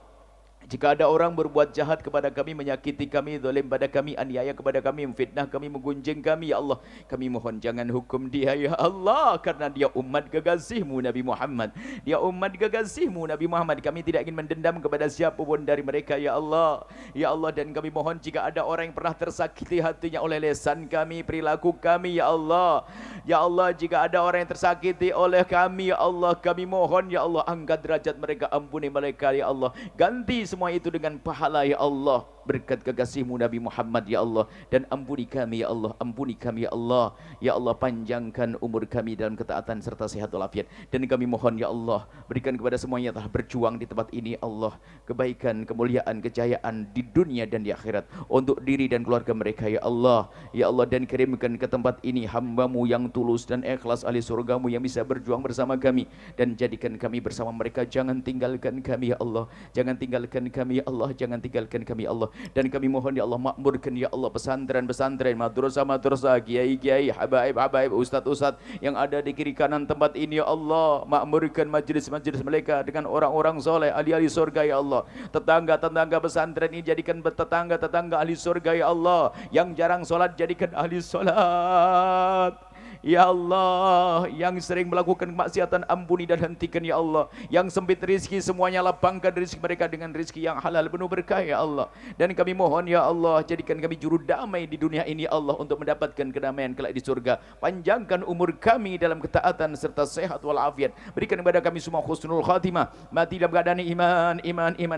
jika ada orang berbuat jahat kepada kami, menyakiti kami, zalim pada kami, aniaya kepada kami, memfitnah kami, menggunjing kami, ya Allah, kami mohon jangan hukum dia ya Allah, karena dia umat kekasih-Mu Nabi Muhammad. Dia umat kekasih-Mu Nabi Muhammad. Kami tidak ingin mendendam kepada siapapun dari mereka ya Allah. Ya Allah, dan kami mohon jika ada orang yang pernah tersakiti hatinya oleh lisan kami, perilaku kami ya Allah. Ya Allah, jika ada orang yang tersakiti oleh kami ya Allah, kami mohon ya Allah, angkat derajat mereka, ampuni mereka ya Allah. Ganti semua itu dengan pahala ya Allah berkat kekasih-Mu Nabi Muhammad ya Allah. Dan ampuni kami ya Allah, ampuni kami ya Allah. Ya Allah, panjangkan umur kami dalam ketaatan serta sehat walafiat. Dan kami mohon ya Allah, berikan kepada semuanya telah berjuang di tempat ini Allah kebaikan, kemuliaan, kejayaan di dunia dan di akhirat untuk diri dan keluarga mereka ya Allah. Ya Allah, dan kirimkan ke tempat ini hamba-Mu yang tulus dan ikhlas ahli surga-Mu yang bisa berjuang bersama kami, dan jadikan kami bersama mereka. Jangan tinggalkan kami ya Allah, jangan tinggalkan kami ya Allah, jangan tinggalkan kami ya Allah. Dan kami mohon ya Allah, makmurkan ya Allah pesantren-pesantren, madrasah-madrasah, kiai-kiai, habaib-habaib, ustaz-ustaz yang ada di kiri kanan tempat ini ya Allah. Makmurkan majlis-majlis mereka dengan orang-orang soleh, ahli-ahli surga ya Allah. Tetangga-tetangga pesantren ini jadikan tetangga-tetangga ahli surga ya Allah. Yang jarang solat jadikan ahli solat ya Allah. Yang sering melakukan kemaksiatan ampuni dan hentikan ya Allah. Yang sempit rezeki semuanya lapangkan rezeki mereka dengan rezeki yang halal penuh berkah ya Allah. Dan kami mohon ya Allah, jadikan kami juru damai di dunia ini Allah, untuk mendapatkan kedamaian kelak di surga. Panjangkan umur kami dalam ketaatan serta sehat walafiat. Berikan kepada kami semua husnul khatimah, mati dalam keadaan iman.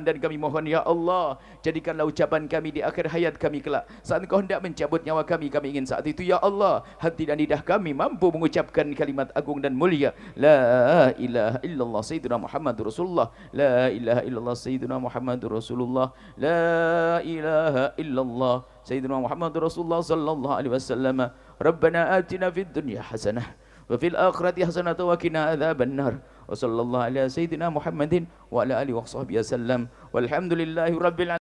Dan kami mohon ya Allah, jadikanlah ucapan kami di akhir hayat kami kelak, saat Engkau hendak mencabut nyawa kami ingin saat itu ya Allah, hati dan lidah kami mampu mengucapkan kalimat agung dan mulia, la ilaha illallah sayyidina Muhammadur Rasulullah, la ilaha illallah sayyidina Muhammadur Rasulullah, la ilaha illallah sayyidina Muhammadur Rasulullah sallallahu alaihi wasallam. Rabbana atina fid dunya hasanah wa fil akhirati hasanah wa qina adzabannar. Wa sallallahu ala sayyidina Muhammadin wa ala alihi wa sahbihi wasallam. Walhamdulillahi rabbil alamin.